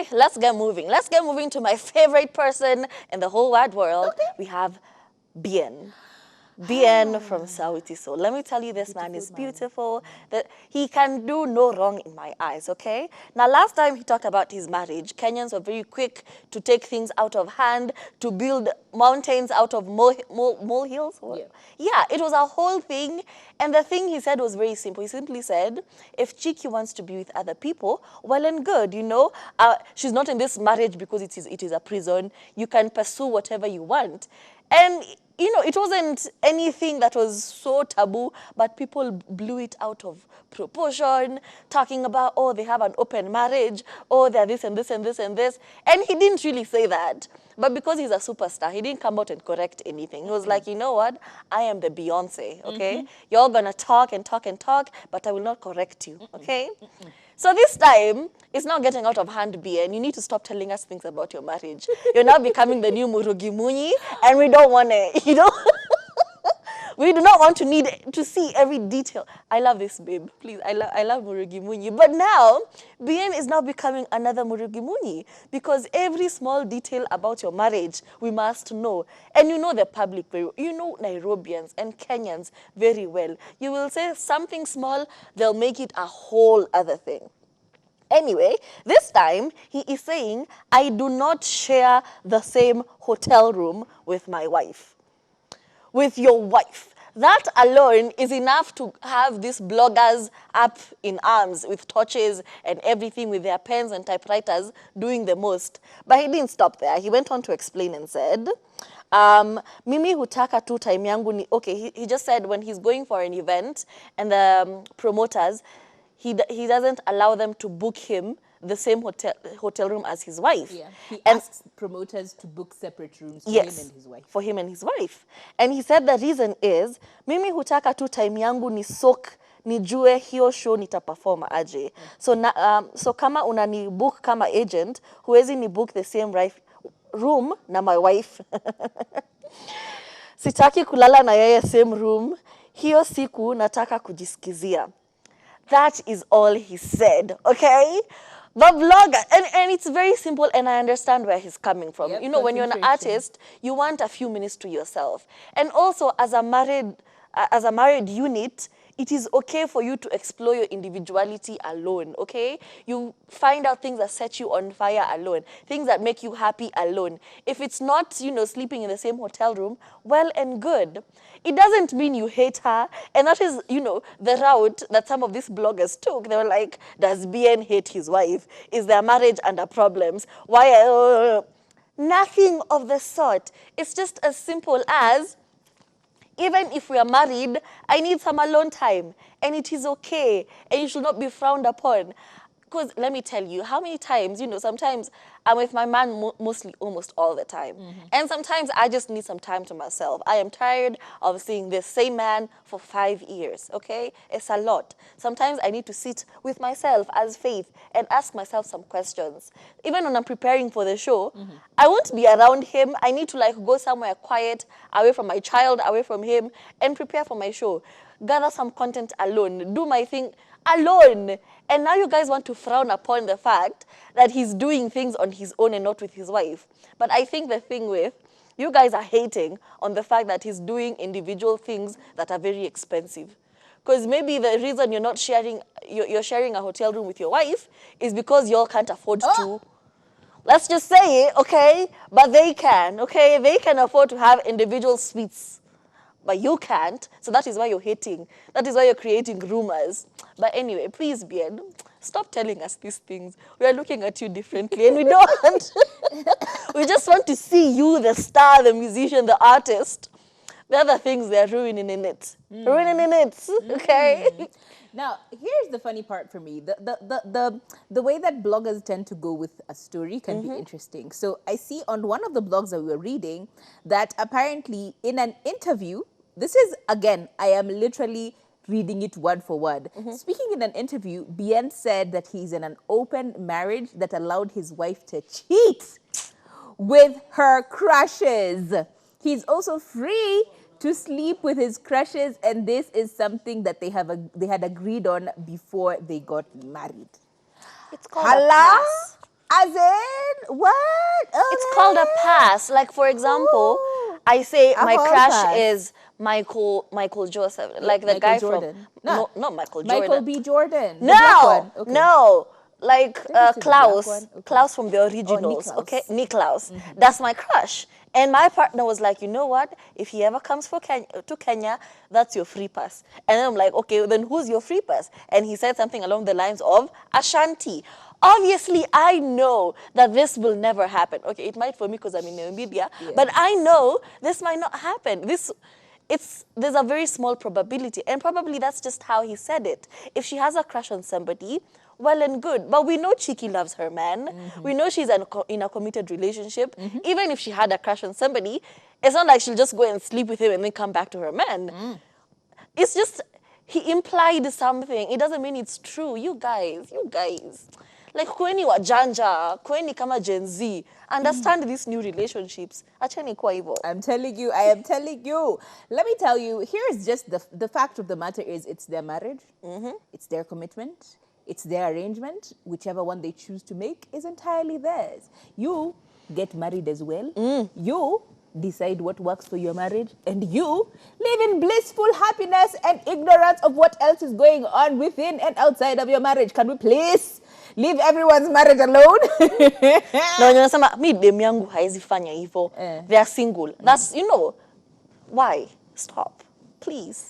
Anyway, let's get moving. Let's get moving to my favorite person in the whole wide world. Okay. We have Bien. Bien from Sauti Sol. Let me tell you, this man is beautiful. That he can do no wrong in my eyes, okay? Now, last time he talked about his marriage, Kenyans were very quick to take things out of hand, to build mountains out of molehills. Yeah, it was a whole thing. And the thing he said was very simple. He simply said, if Chiki wants to be with other people, well and good, you know. She's not in this marriage because it is a prison. You can pursue whatever you want. And you know, it wasn't anything that was so taboo, but people blew it out of proportion, talking about, oh, they have an open marriage, oh, they're this and this and this and this. And he didn't really say that. But because he's a superstar, he didn't come out and correct anything. He was like, you know what? I am the Beyonce, okay? You're going to talk and talk and talk, but I will not correct you, okay? So this time, it's not getting out of hand, Bien. You need to stop telling us things about your marriage. You're now becoming the new Murugi Munyi, and we don't want it, you know? We do not want to see every detail. I love this, babe. Please, I love Murugi Munyi. But now, Bien is now becoming another Murugi Munyi because every small detail about your marriage, we must know. And you know the public very well. You know Nairobians and Kenyans very well. You will say something small, they'll make it a whole other thing. Anyway, this time, he is saying, I do not share the same hotel room with my wife. With your wife. That alone is enough to have these bloggers up in arms with torches and everything with their pens and typewriters doing the most. But he didn't stop there. He went on to explain and said, mimi hutaka tu time yangu ni, okay, he just said when he's going for an event and the promoters, he doesn't allow them to book him the same hotel room as his wife. Yeah. He asks promoters to book separate rooms for him and his wife. For him and his wife. And he said the reason is, mimi hutaka tu time yangu ni soak nijue hiyo show nitaperform aje. So kama unani book kama agent, huwezi ni book the same room na my wife. Sitaki kulala na yeye same room. Hiyo siku nataka kujisikizia. That is all he said, okay? The vlogger, and it's very simple, and I understand where he's coming from. Yep, you know, when you're an artist, you want a few minutes to yourself. And also, as a married unit, it is okay for you to explore your individuality alone, okay? You find out things that set you on fire alone, things that make you happy alone. If it's not, you know, sleeping in the same hotel room, well and good. It doesn't mean you hate her. And that is, you know, the route that some of these bloggers took. They were like, does Bien hate his wife? Is their marriage under problems? Why? Nothing of the sort. It's just as simple as, even if we are married, I need some alone time. And it is okay. And you should not be frowned upon. Because let me tell you, how many times, you know, sometimes I'm with my man mostly almost all the time. And sometimes I just need some time to myself. I am tired of seeing this same man for 5 years, okay? It's a lot. Sometimes I need to sit with myself as Faith and ask myself some questions. Even when I'm preparing for the show, I won't be around him. I need to like go somewhere quiet, away from my child, away from him, and prepare for my show. Gather some content alone, do my thing alone. And now you guys want to frown upon the fact that he's doing things on his own and not with his wife. But I think the thing with, you guys are hating on the fact that he's doing individual things that are very expensive. Because maybe the reason you're not sharing, you're sharing a hotel room with your wife is because y'all can't afford to. Let's just say it, okay? But they can, okay? They can afford to have individual suites. But you can't, so that is why you're hating. That is why you're creating rumors. But anyway, please, Bien, stop telling us these things. We are looking at you differently, and we don't. We just want to see you, the star, the musician, the artist. The other things, they're ruining in it. Ruining in it, okay? Now, here's the funny part for me. The way that bloggers tend to go with a story can be interesting. So I see on one of the blogs that we were reading that apparently in an interview, this is, again, I am literally reading it word for word. Speaking in an interview, Bien said that he's in an open marriage that allowed his wife to cheat with her crushes. He's also free to sleep with his crushes, and this is something that they had agreed on before they got married. It's called a pass. As in? What? It's called a pass. Like, for example, Ooh. I say A my hall crush pass. is Michael Joseph, Yeah, like the Michael guy Jordan. from No, not Michael Michael Jordan. B. Jordan, the black No, one. Okay. no. Like Let me see the black Klaus, one. Okay. Klaus from the Oh, originals, okay? Niklaus. Niklaus. That's my crush. And my partner was like, you know what? If he ever comes to Kenya, that's your free pass. And then I'm like, okay, then who's your free pass? And he said something along the lines of Ashanti. Obviously, I know that this will never happen. Okay, it might for me because I'm in Namibia, Yeah. but I know this might not happen. There's a very small probability, and probably that's just how he said it. If she has a crush on somebody, well and good. But we know Chiki loves her man. We know she's in a committed relationship. Even if she had a crush on somebody, it's not like she'll just go and sleep with him and then come back to her man. It's just he implied something. It doesn't mean it's true. You guys. Like kweni wajanja, kweni kama Gen Z, understand these new relationships. Acheni kwa hivyo. I'm telling you, I am telling you. Let me tell you, here's just the fact of the matter is it's their marriage, it's their commitment, it's their arrangement. Whichever one they choose to make is entirely theirs. You get married as well. You decide what works for your marriage, and you live in blissful happiness and ignorance of what else is going on within and outside of your marriage. Can we please leave everyone's marriage alone? Na wenye wanasema mi dem yangu haezi fanya hivyo. They are single. That's, why? Stop. Please.